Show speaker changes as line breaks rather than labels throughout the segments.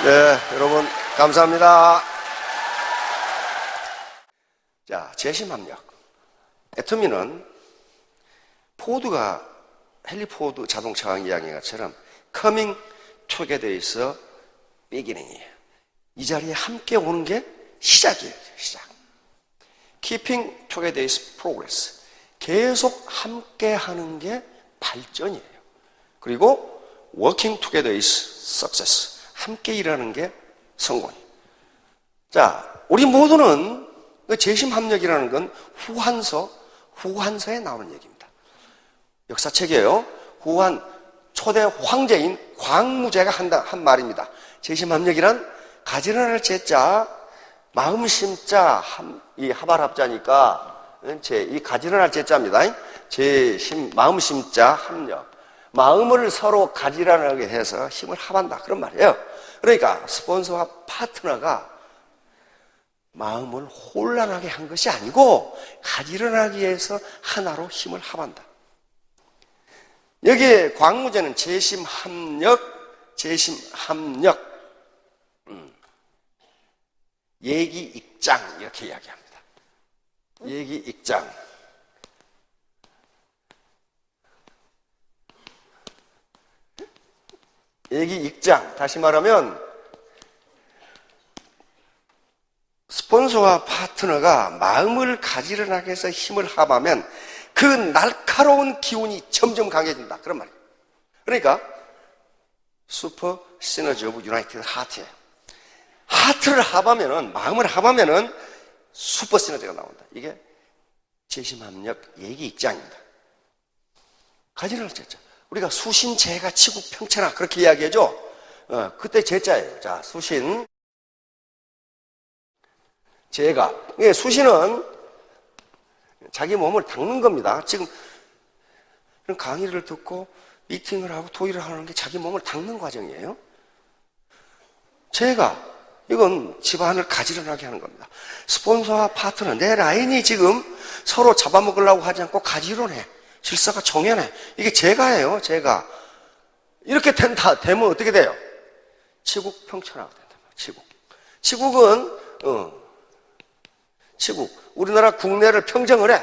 네, 여러분 감사합니다. 자, 재심압력. 애터미는 헨리 포드 자동차왕 이야기한 것처럼 coming together에서 beginning이에요. 이 자리에 함께 오는 게 시작이에요. 시작. keeping together is progress. 계속 함께 하는 게 발전이에요. 그리고 working together is success. 함께 일하는 게 성공이에요. 자, 우리 모두는 재심합력이라는 건 후한서에 나오는 얘기입니다. 역사책이에요. 초대 황제인 광무제가 한 말입니다. 재심합력이란 가지런할 제자, 마음심자, 이 하발합자니까 이 가지런할 제자입니다. 마음심자 합력. 마음을 서로 가지런하게 해서 힘을 합한다. 그런 말이에요. 그러니까 스폰서와 파트너가 마음을 혼란하게 한 것이 아니고 가지런하기 위해서 하나로 힘을 합한다. 여기에 광무제는 재심합력, 예기익장 이렇게 이야기합니다. 예기익장. 예기익장. 다시 말하면 스폰서와 파트너가 마음을 가지런하게 해서 힘을 합하면 그 날카로운 기운이 점점 강해진다. 그런 말이에요. 그러니까 슈퍼 시너지 오브 유나이티드 하트예요. 하트를 합하면은, 마음을 합하면은 슈퍼 시너지가 나온다. 이게 재심합력 예기익장입니다. 가지런할 제자. 우리가 수신, 재가, 치국, 평천하 그렇게 이야기하죠. 그때 제자예요. 자, 수신, 재가. 수신은 자기 몸을 닦는 겁니다. 지금 강의를 듣고 미팅을 하고 토의를 하는 게 자기 몸을 닦는 과정이에요. 재가, 이건 집안을 가지런하게 하는 겁니다. 스폰서와 파트너, 내 라인이 지금 서로 잡아먹으려고 하지 않고 가지런해. 질서가 정연해. 이게 재가예요, 재가. 이렇게 되면 어떻게 돼요? 치국, 평천하가 된다. 치국. 우리나라 국내를 평정을 해.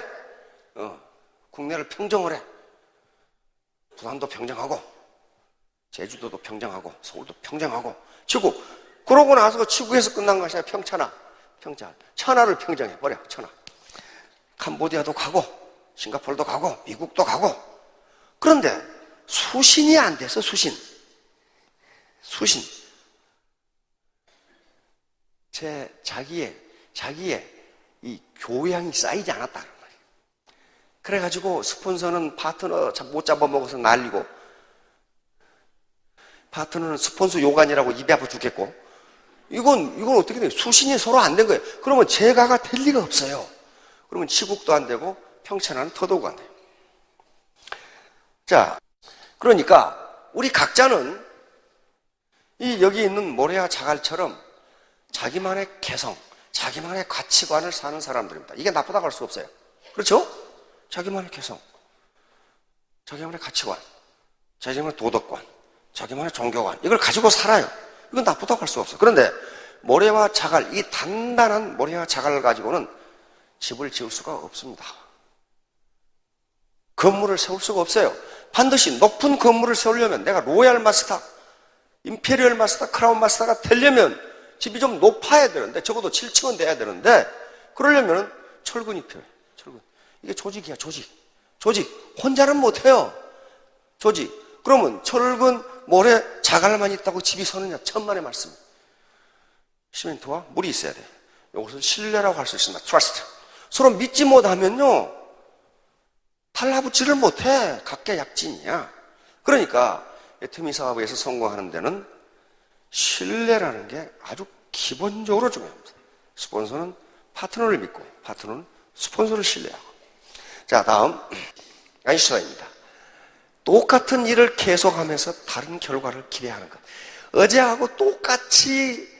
국내를 평정을 해. 부산도 평정하고, 제주도도 평정하고, 서울도 평정하고, 치국. 그러고 나서 치국에서 끝난 것이 아니라 평천하. 천하를 평정해버려, 천하. 캄보디아도 가고, 싱가포르도 가고, 미국도 가고. 그런데 수신이 안 돼서 수신. 자기의 이 교양이 쌓이지 않았다는 말이에요. 그래가지고 스폰서는 파트너 못 잡아먹어서 날리고, 파트너는 스폰서 요간이라고 입에 아파 죽겠고, 이건 어떻게 돼요? 수신이 서로 안 된 거예요. 그러면 재가가 될 리가 없어요. 그러면 치국도 안 되고 평천하는 더더욱 안 돼요. 자, 그러니까 우리 각자는 여기 있는 모래와 자갈처럼 자기만의 개성, 자기만의 가치관을 사는 사람들입니다. 이게 나쁘다고 할 수 없어요. 그렇죠? 자기만의 개성, 자기만의 가치관, 자기만의 도덕관, 자기만의 종교관, 이걸 가지고 살아요. 이건 나쁘다고 할 수 없어요. 그런데 모래와 자갈, 이 단단한 모래와 자갈을 가지고는 집을 지을 수가 없습니다. 건물을 세울 수가 없어요. 반드시 높은 건물을 세우려면, 내가 로얄 마스터, 임페리얼 마스터, 크라운 마스터가 되려면 집이 좀 높아야 되는데, 적어도 7층은 돼야 되는데, 그러려면 철근이 필요해요. 철근. 이게 조직이야, 조직. 혼자는 못해요. 조직. 그러면 철근, 모래, 자갈만 있다고 집이 서느냐? 천만의 말씀. 시멘트와 물이 있어야 돼요. 이것을 신뢰라고 할 수 있습니다. 트러스트. 서로 믿지 못하면요, 달라붙지를 못해. 각계약진이야. 그러니까 애터미 사업에서 성공하는 데는 신뢰라는 게 아주 기본적으로 중요합니다. 스폰서는 파트너를 믿고, 파트너는 스폰서를 신뢰하고. 자, 다음 아인슈타인입니다. 똑같은 일을 계속하면서 다른 결과를 기대하는 것. 어제하고 똑같이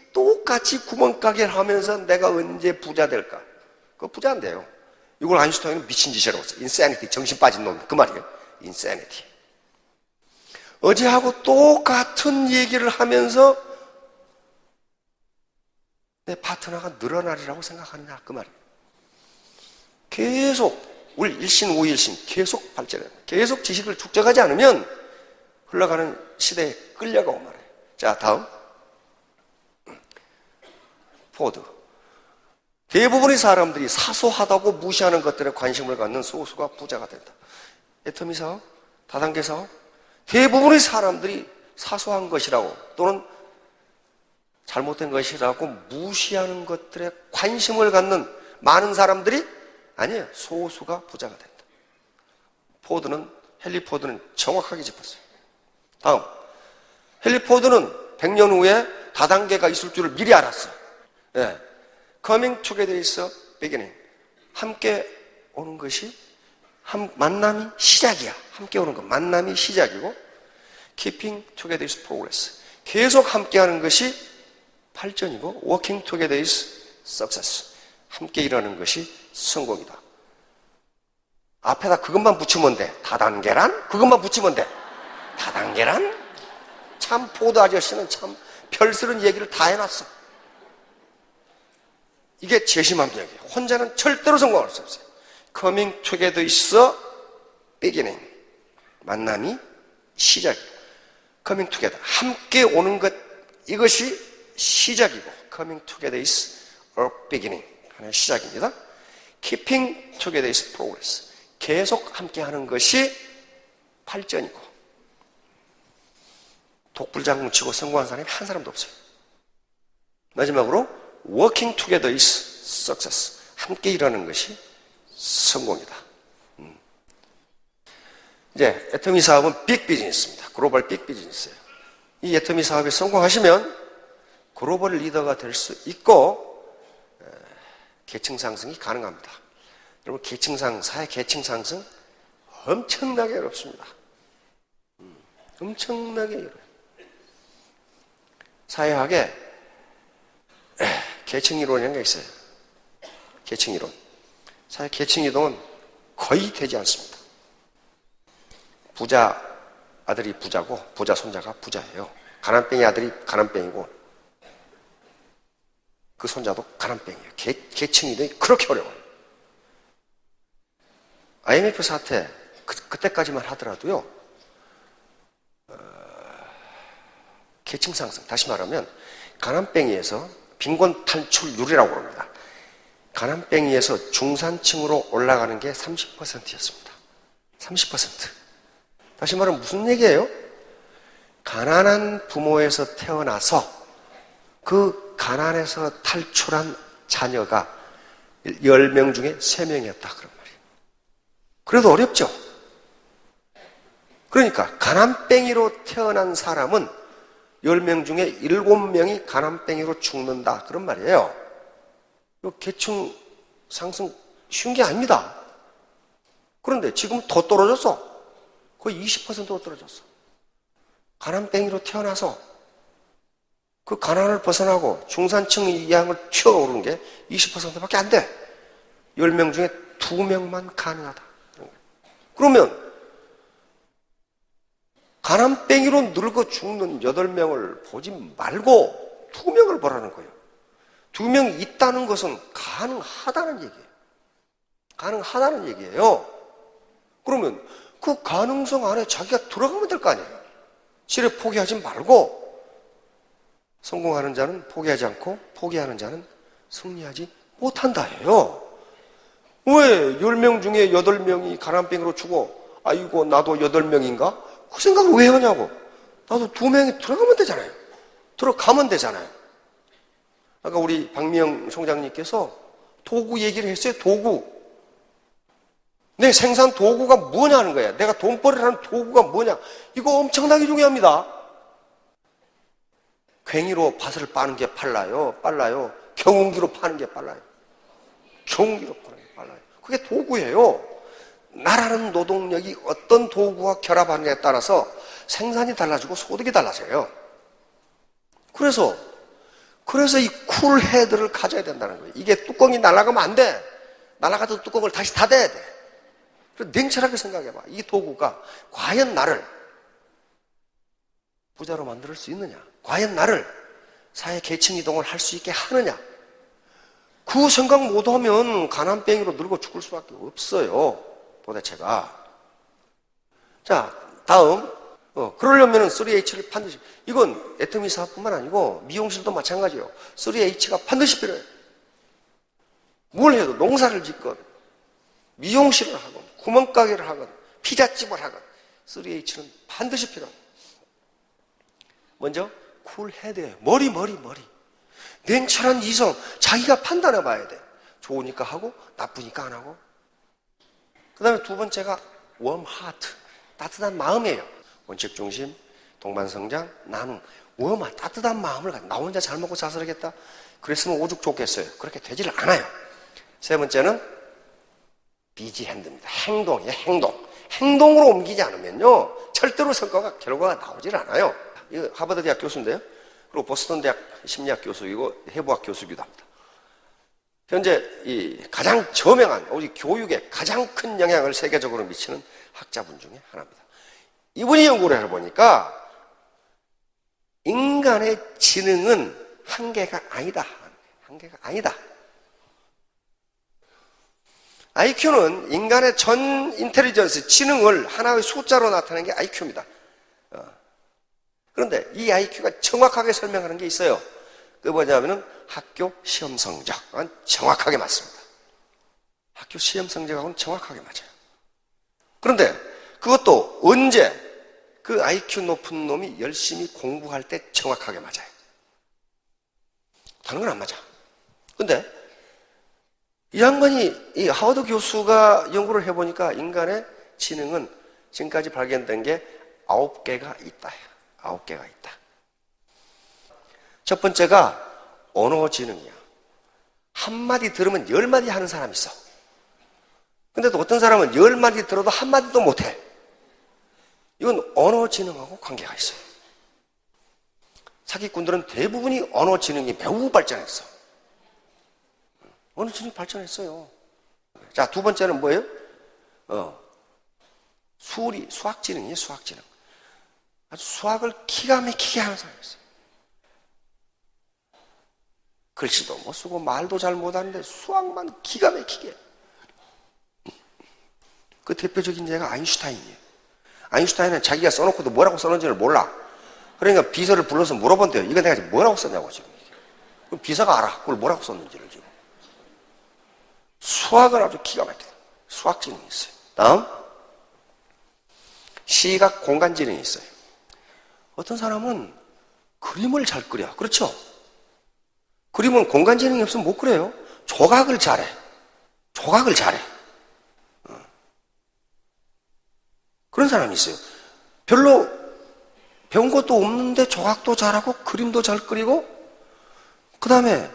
구멍가게를 하면서 내가 언제 부자 될까? 그거 부자 안 돼요. 이걸 아인슈타인은 미친 짓이라고 했어요. 인세니티, 정신 빠진 놈. 그 말이에요. 인세니티. 어제하고 똑같은 얘기를 하면서 내 파트너가 늘어나리라고 생각하느냐 그 말이에요. 계속 울 일신 오일신 계속 발전해요. 계속 지식을 축적하지 않으면 흘러가는 시대에 끌려가고 말이에요. 자, 다음 포드. 대부분의 사람들이 사소하다고 무시하는 것들에 관심을 갖는 소수가 부자가 된다. 애터미 사업, 다단계 사업, 대부분의 사람들이 사소한 것이라고 또는 잘못된 것이라고 무시하는 것들에 관심을 갖는 많은 사람들이 아니에요. 소수가 부자가 된다. 헨리 포드는 정확하게 짚었어요. 다음, 헨리 포드는 100년 후에 다단계가 있을 줄을 미리 알았어요. 예. Coming together is a beginning. 함께 오는 것이 만남이 시작이야. 함께 오는 것, 만남이 시작이고 Keeping together is progress. 계속 함께하는 것이 발전이고 Working together is success. 함께 일하는 것이 성공이다. 앞에다 그것만 붙이면 돼. 다단계란? 그것만 붙이면 돼. 다단계란? 참 포드 아저씨는 참 별스런 얘기를 다 해놨어. 이게 재심함도 얘기예요. 혼자는 절대로 성공할 수 없어요. Coming together is a beginning. 만남이 시작이고 Coming together. 함께 오는 것, 이것이 시작이고 Coming together is a beginning. 하나의 시작입니다. Keeping together is progress. 계속 함께하는 것이 발전이고 독불장군 치고 성공한 사람이 한 사람도 없어요. 마지막으로 Working together is success. 함께 일하는 것이 성공이다. 이제 애터미 사업은 빅 비즈니스입니다. 글로벌 빅 비즈니스예요. 이 애터미 사업에 성공하시면 글로벌 리더가 될 수 있고 계층 상승이 가능합니다. 여러분 사회 계층 상승 엄청나게 어렵습니다. 엄청나게 어려워요. 사회학에 계층 이론이라는 게 있어요. 계층 이론. 사회 계층 이동은 거의 되지 않습니다. 부자 아들이 부자고 부자 손자가 부자예요. 가난뱅이 아들이 가난뱅이고 그 손자도 가난뱅이에요. 계층 이동이 그렇게 어려워요. IMF 사태 그때까지만 하더라도요. 계층 상승, 다시 말하면 가난뱅이에서 빈곤 탈출률이라고 합니다. 가난뱅이에서 중산층으로 올라가는 게 30%였습니다. 30%. 다시 말하면 무슨 얘기예요? 가난한 부모에서 태어나서 그 가난에서 탈출한 자녀가 10명 중에 3명이었다 그런 말이에요. 그래도 어렵죠? 그러니까 가난뱅이로 태어난 사람은 10명 중에 7명이 가난뱅이로 죽는다 그런 말이에요. 계층 상승 쉬운 게 아닙니다. 그런데 지금 더 떨어졌어. 거의 20%로 떨어졌어. 가난뱅이로 태어나서 그 가난을 벗어나고 중산층 이하를 튀어오르는 게 20%밖에 안 돼. 10명 중에 2명만 가능하다. 그러면 가난뱅이로 늙어 죽는 8명을 보지 말고 2명을 보라는 거예요. 2명이 있다는 것은 가능하다는 얘기예요. 가능하다는 얘기예요. 그러면 그 가능성 안에 자기가 들어가면 될 거 아니에요. 지레 포기하지 말고 성공하는 자는 포기하지 않고 포기하는 자는 승리하지 못한다예요. 왜 10명 중에 8명이 가난뱅이로 죽어? 아이고 나도 8명인가? 그 생각을 왜 하냐고. 나도 2명이 들어가면 되잖아요. 들어가면 되잖아요. 아까 우리 박미영 총장님께서 도구 얘기를 했어요. 도구. 내 생산 도구가 뭐냐는 거야. 내가 돈벌이를 하는 도구가 뭐냐. 이거 엄청나게 중요합니다. 괭이로 밭을 빠는 게 빨라요. 경운기로 파는 게 빨라요. 경운기로 파는 게 빨라요. 그게 도구예요. 나라는 노동력이 어떤 도구와 결합하느냐에 따라서 생산이 달라지고 소득이 달라져요. 그래서 이 쿨헤드를 가져야 된다는 거예요. 이게 뚜껑이 날아가면 안 돼. 날아가던 뚜껑을 다시 닫아야 돼. 그래서 냉철하게 생각해봐. 이 도구가 과연 나를 부자로 만들 수 있느냐? 과연 나를 사회 계층 이동을 할 수 있게 하느냐? 그 생각 못하면 가난뱅이로 늙어 죽을 수밖에 없어요. 도대체가. 자, 다음. 그러려면 3H를 반드시, 이건 애터미 사업뿐만 아니고 미용실도 마찬가지예요. 3H가 반드시 필요해요. 뭘 해도 농사를 짓건 미용실을 하건 구멍가게를 하건 피자집을 하건 3H는 반드시 필요합니다. 먼저 쿨헤드예요. 머리. 냉철한 이성, 자기가 판단해 봐야 돼. 좋으니까 하고 나쁘니까 안 하고. 그 다음에 두 번째가 웜하트, 따뜻한 마음이에요. 원칙 중심, 동반성장, 나눔. 따뜻한 마음을 가지고 나 혼자 잘 먹고 잘 살겠다. 그랬으면 오죽 좋겠어요. 그렇게 되지를 않아요. 세 번째는 비지핸드입니다. 행동이에요. 행동으로 옮기지 않으면요 절대로 결과가 나오질 않아요. 이거 하버드 대학 교수인데요. 그리고 보스턴 대학 심리학 교수이고 해부학 교수이기도 합니다. 현재 이 가장 저명한 우리 교육에 가장 큰 영향을 세계적으로 미치는 학자분 중에 하나입니다. 이분이 연구를 해보니까 인간의 지능은 한계가 아니다. IQ는 인간의 전 인텔리전스, 지능을 하나의 숫자로 나타내는 게 IQ입니다. 그런데 이 IQ가 정확하게 설명하는 게 있어요. 그게 뭐냐면은 학교 시험 성적은 정확하게 맞습니다. 학교 시험 성적하고는 정확하게 맞아요. 그런데 그것도 언제 그 IQ 높은 놈이 열심히 공부할 때 정확하게 맞아요. 다른 건 안 맞아. 근데 이 양반이, 이 하워드 교수가 연구를 해보니까 인간의 지능은 지금까지 발견된 게 9개가 있다. 9개가 있다. 첫 번째가 언어 지능이야. 한마디 들으면 10마디 하는 사람이 있어. 근데 또 어떤 사람은 10마디 들어도 한마디도 못해. 이건 언어 지능하고 관계가 있어요. 사기꾼들은 대부분이 언어 지능이 매우 발전했어. 언어 지능이 발전했어요. 자, 두 번째는 뭐예요? 수학 지능이에요, 수학 지능. 아주 수학을 기가 막히게 하는 사람이 있어요. 글씨도 못 쓰고 말도 잘 못하는데 수학만 기가 막히게. 그 대표적인 예가 아인슈타인이에요. 아인슈타인은 자기가 써놓고도 뭐라고 써놓은지를 몰라. 그러니까 비서를 불러서 물어본대요. 이거 내가 지금 뭐라고 썼냐고 지금. 그럼 비서가 알아. 그걸 뭐라고 썼는지를 지금. 수학은 아주 기가 막히다. 수학 지능이 있어요. 다음. 시각 공간 지능이 있어요. 어떤 사람은 그림을 잘 그려. 그렇죠? 그림은 공간 지능이 없으면 못 그려요. 조각을 잘해. 그런 사람이 있어요. 별로 배운 것도 없는데 조각도 잘하고 그림도 잘 그리고 그 다음에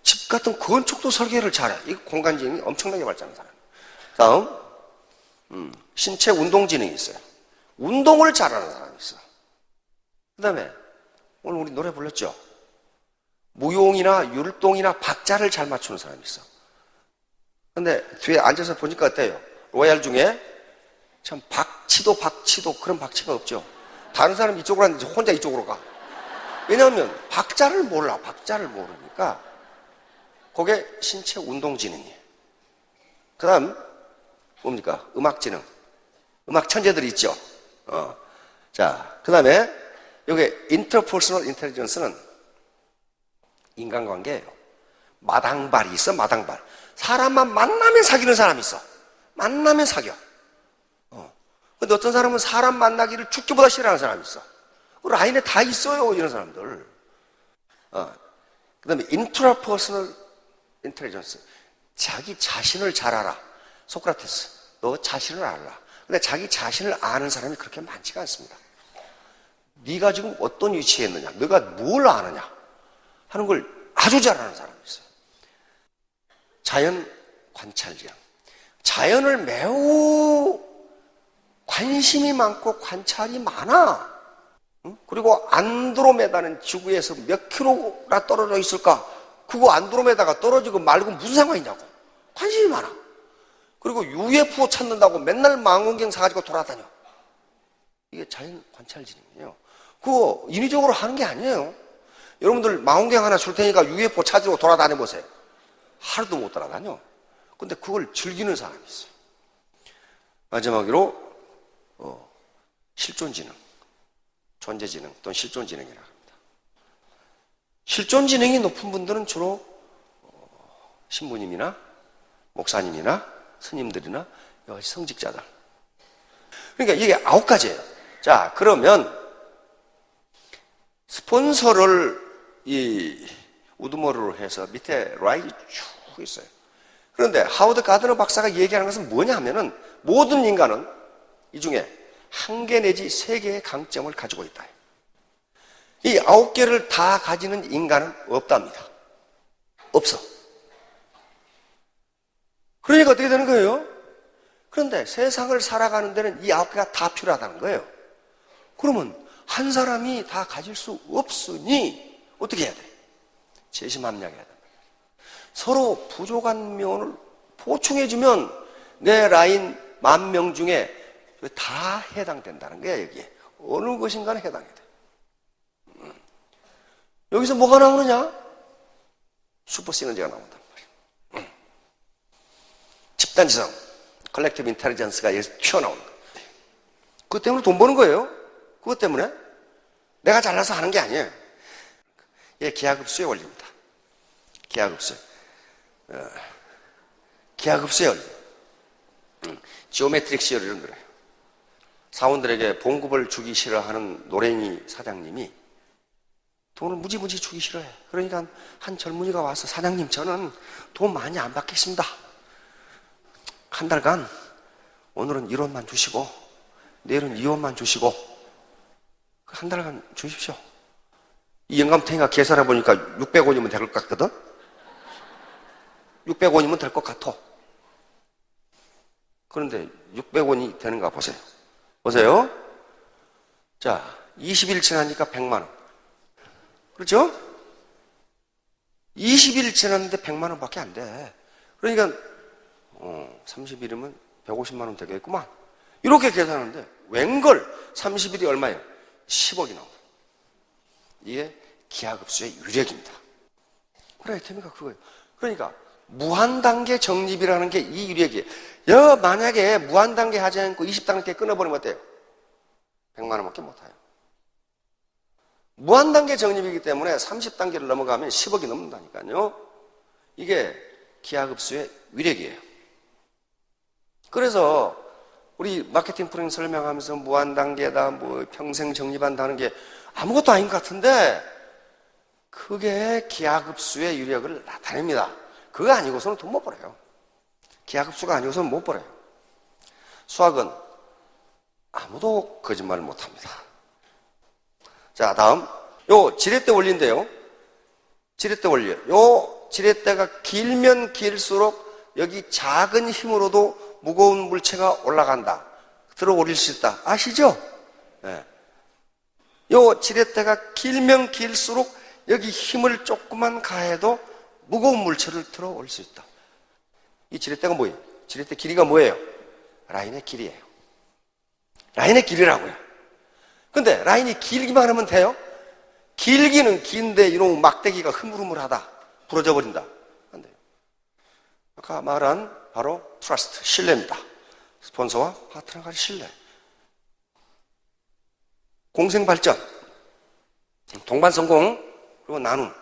집 같은 건축도 설계를 잘해. 이 공간 지능이 엄청나게 발전한 사람. 다음 신체 운동 지능이 있어요. 운동을 잘하는 사람이 있어. 그 다음에 오늘 우리 노래 불렀죠. 무용이나 율동이나 박자를 잘 맞추는 사람이 있어. 근데 뒤에 앉아서 보니까 어때요? 로얄 중에 참 박치도 그런 박치가 없죠. 다른 사람 이쪽으로 하는데 혼자 이쪽으로 가. 왜냐하면 박자를 모르니까 그게 신체 운동 지능이에요. 그 다음 뭡니까? 음악 지능. 음악 천재들이 있죠. 자, 그 다음에 여기 인터퍼스널 인텔리전스는 인간관계예요. 마당발이 있어. 사람만 만나면 사귀는 사람이 있어. 만나면 사겨. 근데 어떤 사람은 사람 만나기를 죽기보다 싫어하는 사람이 있어. 그 라인에 다 있어요, 이런 사람들. 그 다음에 인트라퍼스널 인텔리전스. 자기 자신을 잘 알아. 소크라테스, 너 자신을 알라. 근데 자기 자신을 아는 사람이 그렇게 많지가 않습니다. 네가 지금 어떤 위치에 있느냐, 너가 뭘 아느냐 하는 걸 아주 잘 아는 사람이 있어요. 자연 관찰력. 자연을 매우 관심이 많고 관찰이 많아. 그리고 안드로메다는 지구에서 몇 킬로나 떨어져 있을까? 그거 안드로메다가 떨어지고 말고 무슨 상관이냐고. 관심이 많아. 그리고 UFO 찾는다고 맨날 망원경 사가지고 돌아다녀. 이게 자연 관찰 지능이에요. 그거 인위적으로 하는 게 아니에요. 여러분들 망원경 하나 줄 테니까 UFO 찾으러 돌아다녀 보세요. 하루도 못 따라다녀. 근데 그걸 즐기는 사람이 있어요. 마지막으로 실존지능, 존재지능 또는 실존지능이라고 합니다. 실존지능이 높은 분들은 주로 신부님이나 목사님이나 스님들이나 여기 성직자들. 그러니까 이게 9가지예요. 자, 그러면 스폰서를 이 우두머리로 해서 밑에 라인이 쭉 있어요. 그런데 하워드 가드너 박사가 얘기하는 것은 뭐냐 하면은 모든 인간은 이 중에 1개 내지 3개의 강점을 가지고 있다. 이 9개를 다 가지는 인간은 없답니다. 없어. 그러니까 어떻게 되는 거예요? 그런데 세상을 살아가는 데는 이 9개가 다 필요하다는 거예요. 그러면 한 사람이 다 가질 수 없으니 어떻게 해야 돼? 재심합력해야 된다. 서로 부족한 면을 보충해주면 내 라인 10,000명 중에 다 해당된다는 거야. 여기에 어느 것인가는 해당이 돼. 여기서 뭐가 나오느냐? 슈퍼 시너지가 나온단 말이야. 집단지성, 컬렉티브 인텔리전스가 여기서 튀어나오는 거야. 그것 때문에 돈 버는 거예요. 그것 때문에 내가 잘나서 하는 게 아니에요. 이게 기하급수의 원리입니다. 기하급수. 기하급수의 원리. 지오메트릭 시어리를 그래요. 사원들에게 봉급을 주기 싫어하는 노랭이 사장님이 돈을 무지무지 주기 싫어해. 그러니까 한 젊은이가 와서 사장님 저는 돈 많이 안 받겠습니다. 한 달간 오늘은 1원만 주시고 내일은 2원만 주시고 한 달간 주십시오. 이 영감탱이가 계산해 보니까 600원이면 될 것 같거든? 600원이면 될 것 같아. 그런데 600원이 되는가 보세요. 보세요. 자, 20일 지나니까 100만 원. 그렇죠? 20일 지났는데 100만 원밖에 안 돼. 그러니까 30일이면 150만 원 되겠구만. 이렇게 계산하는데 웬걸 30일이 얼마예요? 10억이 나온다. 이게 기하급수의 유력입니다. 그래, 재미가 그거예요. 그러니까 무한단계 정립이라는 게 이 유력이에요. 만약에 무한단계 하지 않고 20단계 끊어버리면 어때요? 100만 원밖에 못해요. 무한단계 정립이기 때문에 30단계를 넘어가면 10억이 넘는다니까요. 이게 기하급수의 위력이에요. 그래서 우리 마케팅 프로그램 설명하면서 무한단계다, 뭐 평생 정립한다는 게 아무것도 아닌 것 같은데 그게 기하급수의 유력을 나타냅니다. 그거 아니고서는 돈 못 벌어요. 기하급수가 아니고서는 못 벌어요. 수학은 아무도 거짓말을 못 합니다. 자, 다음 요 지렛대 원리인데요. 지렛대 원리. 요 지렛대가 길면 길수록 여기 작은 힘으로도 무거운 물체가 올라간다. 들어 올릴 수 있다. 아시죠? 네. 요 지렛대가 길면 길수록 여기 힘을 조금만 가해도 무거운 물체를 들어 올릴 수 있다. 이 지렛대가 뭐예요? 지렛대 길이가 뭐예요? 라인의 길이에요. 라인의 길이라고요. 근데 라인이 길기만 하면 돼요? 길기는 긴데 이런 막대기가 흐물흐물하다. 부러져 버린다. 안 돼요. 아까 말한 바로 트러스트, 신뢰입니다. 스폰서와 파트너 간의 신뢰. 공생발전, 동반성공, 그리고 나눔.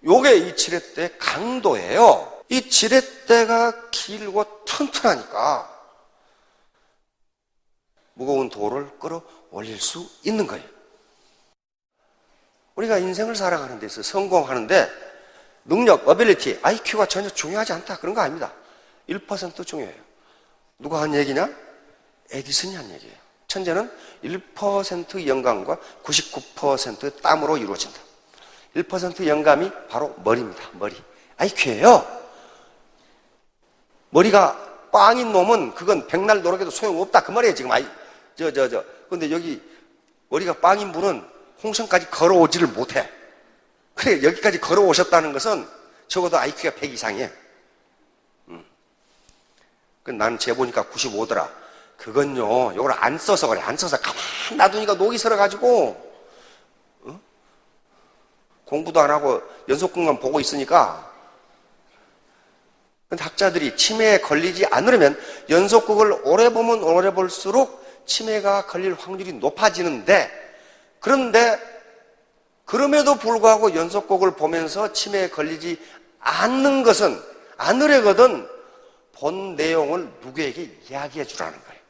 요게 이 지렛대의 강도예요. 이 지렛대가 길고 튼튼하니까 무거운 돌을 끌어 올릴 수 있는 거예요. 우리가 인생을 살아가는 데서 성공하는데 능력, 어빌리티, IQ가 전혀 중요하지 않다. 그런 거 아닙니다. 1% 중요해요. 누가 한 얘기냐? 에디슨이 한 얘기예요. 천재는 1% 영감과 99% 땀으로 이루어진다. 1% 영감이 바로 머리입니다. 머리. IQ예요. 머리가 꽝인 놈은 그건 백날 노력해도 소용없다. 그 말이에요, 지금. 근데 여기 머리가 빵인 분은 홍성까지 걸어오지를 못해. 그래, 여기까지 걸어오셨다는 것은 적어도 IQ가 100 이상이에요. 나는 재보니까 95더라. 그건요, 이걸 안 써서 그래. 안 써서 가만 놔두니까 녹이 슬어가지고, 공부도 안 하고 연속근만 보고 있으니까, 근데 학자들이 치매에 걸리지 않으려면 연속극을 오래 보면 오래 볼수록 치매가 걸릴 확률이 높아지는데, 그런데 그럼에도 불구하고 연속극을 보면서 치매에 걸리지 않는 것은, 않으려거든 본 내용을 누구에게 이야기해 주라는 거예요.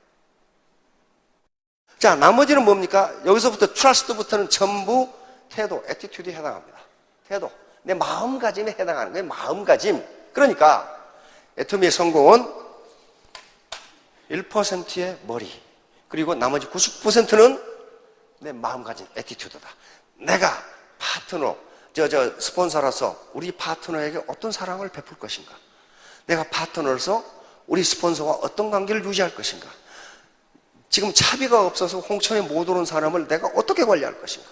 자, 나머지는 뭡니까? 여기서부터 트러스트부터는 전부 태도, 애티튜드에 해당합니다. 태도, 내 마음가짐에 해당하는 거예요. 마음가짐. 그러니까 애터미의 성공은 1%의 머리, 그리고 나머지 99%는 내 마음가짐, 애티튜드다. 내가 파트너, 스폰서로서 우리 파트너에게 어떤 사랑을 베풀 것인가? 내가 파트너로서 우리 스폰서와 어떤 관계를 유지할 것인가? 지금 차비가 없어서 홍천에 못 오는 사람을 내가 어떻게 관리할 것인가?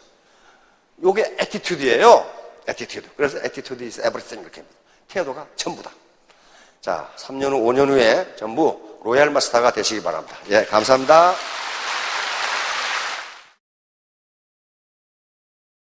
요게 애티튜드예요. 애티튜드. 그래서 애티튜드 is everything 이렇게 합니다. 태도가 전부다. 자, 3년 후, 5년 후에 전부 로얄 마스터가 되시기 바랍니다. 예, 감사합니다.